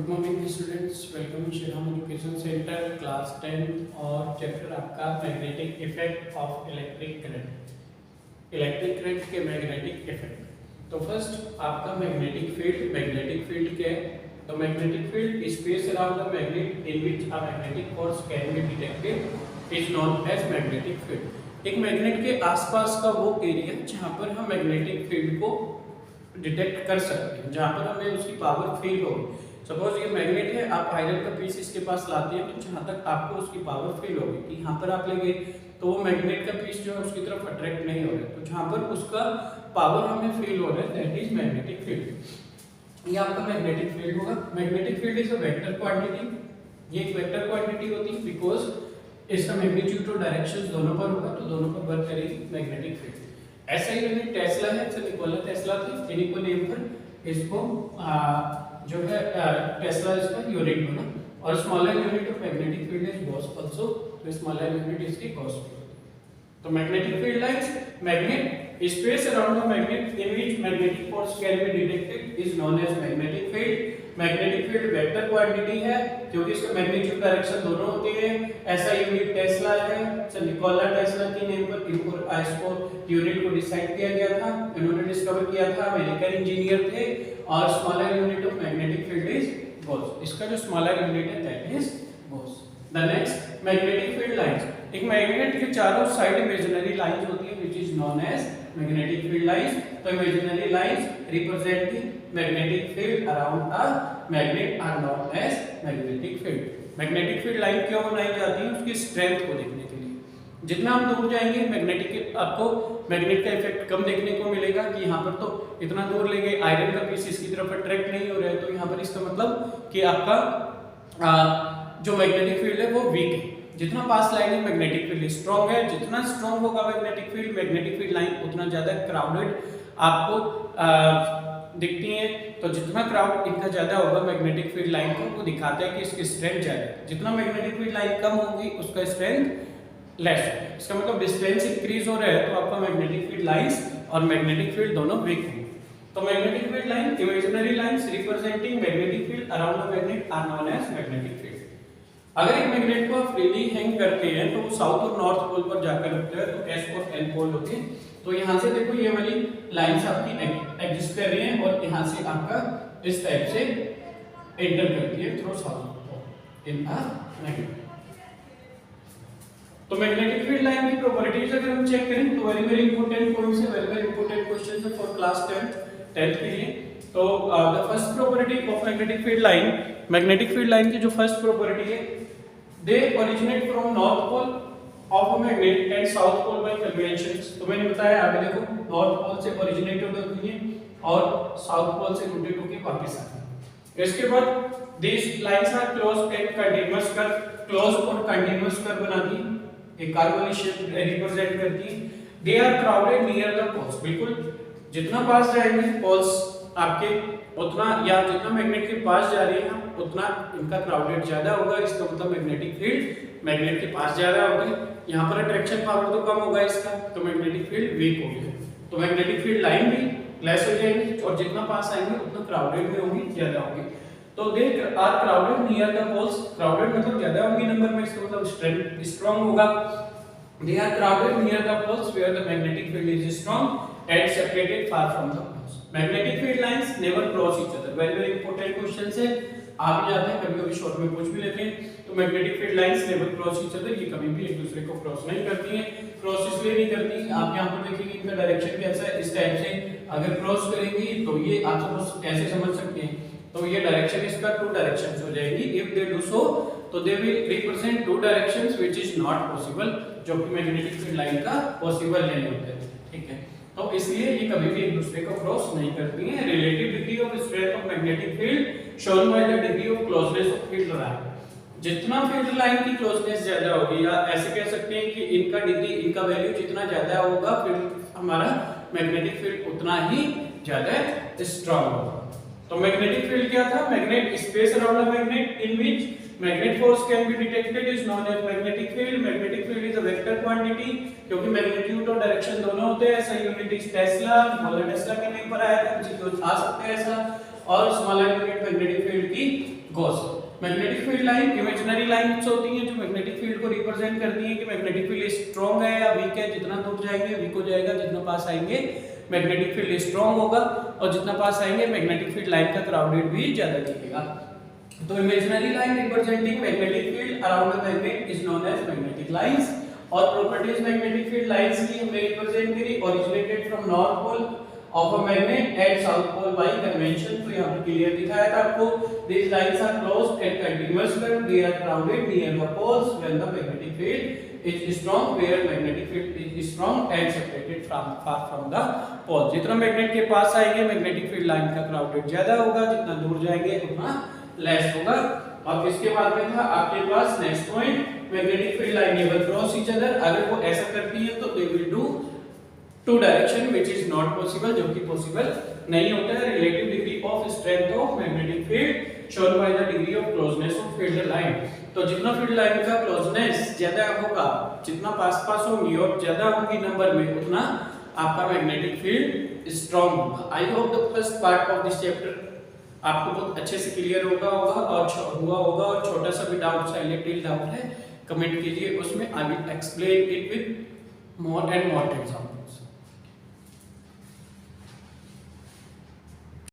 Morning students, welcome Shriram education centre class 10 और chapter आपका magnetic effect of electric current के magnetic effect. तो first आपका मैग्नेटिक फील्ड क्या है? तो magnetic field space around the magnet in which a magnetic force can be detected is known as magnetic field. एक magnet के आसपास का वो एरिया जहां पर हम मैग्नेटिक फील्ड को डिटेक्ट कर सकते हैं, जहां पर हमें उसकी पावर फील होगी। सपोज ये मैग्नेट है, आप आयरन का पीस इसके पास लाते हैं तो जहां तक आपको उसकी पावर फील होगी कि यहाँ पर आप लेंगे तो वो मैग्नेट का पीस जो है उसकी तरफ अट्रैक्ट नहीं हो रहा है, तो जहां पर उसका पावर हमें फील हो रहा है दैट इज मैग्नेटिक फील्ड। ये आपका मैग्नेटिक फील्ड होगा। Magnetic field is a vector quantity. ये एक वेक्टर क्वांटिटी होती है बिकॉज इसका मैग्नीट्यूड और डायरेक्शंस दोनों पर होगा, तो दोनों पर वर्क करेगी मैग्नेटिक फील्ड। ऐसा ही यूनिट टेस्ला है, निकोला टेस्ला थे, इन्हीं को नेम पर इसको जो है टेस्ला इसका यूनिट बना। और smaller unit of magnetic field is gauss also, तो स्मॉलर यूनिट इसकी गॉस फील्ड। तो magnetic field lines magnet space around the magnet in which magnetic force can be detected is known as magnetic field. Magnetic field vector quantity है क्योंकि इसका magnitude direction दोनों होती है। ऐसा यूनिट टेस्ला है, सर निकोला टेस्ला की name पर इसको यूनिट को डिसाइड किया गया था, इन्होंने डिस्कवर किया था, अमेरिकन इंजीनियर थे। और smaller unit of magnetic field is gauss. इसका जो स्मॉलर यूनिट है that is gauss. The next magnetic field lines. एक मैग्नेट के चारों साइड इमेजिनरी लाइंस होती है which is known as magnetic field lines. तो imaginary lines representing magnetic field around a magnet are known as magnetic field. Magnetic field line क्यों बनाई जाती है? उसकी स्ट्रेंथ को देखने के लिए। जितना हम दूर जाएंगे मैग्नेटिक आपको मैग्नेट का इफेक्ट कम देखने को मिलेगा कि यहाँ पर तो इतना दूर लेंगे आयरन का पीस इसकी तरफ अट्रैक्ट नहीं हो रहा है, तो यहाँ पर इसका मतलब कि आपका जो मैग्नेटिक फील्ड है वो वीक है। जितना पास लाएंगे मैग्नेटिक फील्ड स्ट्रॉन्ग है। जितना स्ट्रॉन्ग होगा मैग्नेटिक फील्ड लाइन उतना ज्यादा क्राउडेड आपको दिखती है। तो जितना क्राउड इनका ज्यादा होगा मैग्नेटिक फील्ड लाइन को, वो दिखाता है कि इसकी स्ट्रेंथ ज्यादा है। जितना मैग्नेटिक फील्ड लाइन कम होगी उसका स्ट्रेंथ लेस है। इसका मतलब डिस्टेंस इंक्रीज हो रहा है तो आपका मैग्नेटिक फील्ड लाइंस और मैग्नेटिक फील्ड दोनों वीक होंगे। तो magnetic field line imaginary lines representing magnetic field around the magnet are known as magnetic field. अगर एक मैग्नेट को आप फ्रीली हैंग करते हैं तो वो साउथ और नॉर्थ पोल पर जाकर रुकता है, तो एस और एन पोल होते हैं। तो यहाँ से देखो ये वाली लाइंस आपकी एग्जिस्ट कर रही हैं और यहाँ से आपका इस टाइप से एंटर करती है through south pole in a magnet. तो मैग्नेटिक फील्ड लाइन की प्रॉपर्टीज अगर हम चेक करें तो वेरी इंपॉर्टेंट पॉइंट्स है, वेरी इंपॉर्टेंट क्वेश्चंस है फॉर क्लास 10th के लिए। तो the first property of magnetic field line, magnetic field line की जो फर्स्ट प्रॉपर्टी है, they originate from north pole of a magnet and south pole by conventions. तो मैंने बताया आगे देखो नॉर्थ पोल से ओरिजिनेट होती है और साउथ पोल से रोटेट होकर वापस आती है। इसके बाद this lines are close and continuous curve, close और कंटीन्यूअस कर्व बनाती है, एक कर्व वाली शेप रिप्रेजेंट करती है। They are crowded near the poles. बिल्कुल जितना पास जाएंगे पोल्स आपके उतना, या जितना मैग्नेट के पास जा रही है उतना इनका क्राउडेड ज्यादा होगा। इसका मतलब मैग्नेटिक फील्ड मैग्नेट के पास ज्यादा होगा। यहाँ पर अट्रैक्शन पावर तो कम होगा इसका, तो मैग्नेटिक फील्ड वीक हो गया, तो मैग्नेटिक फील्ड लाइन भी लेस हो जाएगी और जितना पास आएंगे उतना क्राउडेड में होगी, ज्यादा होगी। तो they are crowded near the poles. Crowded मतलब ज्यादा होगी नंबर में, इसका मतलब स्ट्रेंथ स्ट्रांग होगा। They are crowded near the poles where the magnetic field is strong and separated far from the poles. Magnetic field lines never cross each other. Very important questions है, आ भी जाते हैं कभी-कभी शॉर्ट में पूछ भी लेते हैं। तो magnetic field lines never cross each other, ये कभी भी एक दूसरे को क्रॉस नहीं करती हैं। क्रॉस इसलिए नहीं करती, आप यहां पर देखिए इनका डायरेक्शन कैसा है, इस टाइप से अगर क्रॉस करेंगी तो ये आप सपोज ऐसे समझ सकते हैं, तो ये डायरेक्शन इसका टू डायरेक्शंस हो जाएगी। इफ दे डू सो तो they will represent two directions which is not possible, जो कि मैग्नेटिक फील्ड लाइन का पॉसिबल नहीं होता है, ठीक है। तो इसलिए ये कभी भी एक दूसरे को क्रॉस नहीं करती हैं। Relative degree of strength of magnetic field shown by the degree of closeness of field line. जितना फील्ड लाइन की क्लोजनेस ज्यादा होगी, या ऐसे कह सकते हैं कि इनका डिग्री, इनका वैल्यू जितना ज्यादा होगा फील्ड हमारा मैग्नेटिक फील्ड उतना ही ज्यादा स्ट्रांग होगा। तो मैग्नेटिक फील्ड क्या था? Magnet space around the magnet in which magnetic force can be detected is known as magnetic field. Magnetic field is a vector quantity क्योंकि मैग्नीट्यूड और डायरेक्शन दोनों होते हैं। ऐसा unit is Tesla, Nikola Tesla के name पर आया था, कुछ आ सकते हैं ऐसा। और स्मॉलर यूनिट मैग्नेटिक फील्ड की Gauss. Magnetic field line imaginary lines होती हैं जो मैग्नेटिक फील्ड को रिप्रेजेंट करती हैं कि मैग्नेटिक फील्ड स्ट्रांग है या वीक है। जितना दूर जाएंगे वीक हो जाएगा, जितना पास आएंगे मैग्नेटिक फील्ड स्ट्रांग होगा, और जितना पास आएंगे मैग्नेटिक फील्ड लाइन का क्राउडेड भी ज्यादा दिखेगा। तो imaginary line representing magnetic field around the magnet is known as magnetic lines. और प्रॉपर्टीज मैग्नेटिक फील्ड लाइंस की हमने रिप्रेजेंट करी, originated from north pole of a magnet at south pole by convention. तो यहां पे क्लियर दिखाया था आपको, these lines are closed and continuous but they are grounded near the poles when the magnetic field is strong, where magnetic field is strong and separated from far from the pole। जितना magnet के पास आएंगे magnetic field line का crowded ज्यादा होगा, जितना दूर जाएंगे उतना लेस होगा। अब इसके बाद में था आपके पास next point, magnetic field line never cross each other. अगर वो ऐसा करती है तो they will do two direction which is not possible, जो कि पॉसिबल नहीं होता है। Relative degree of strength of magnetic field shown by the degree of closeness of field line. तो जितना फील्ड लाइन का क्लोजनेस ज्यादा होगा, जितना पास होंगी और ज्यादा होंगी नंबर में, उतना आपका मैग्नेटिक फील्ड स्ट्रांग होगा। I hope the first part of this chapter आपको बहुत अच्छे से क्लियर होगा और हुआ होगा, और छोटा सा भी डाउट साइलेंट डाउट है कमेंट कीजिए उसमें। I will explain it with more and more examples।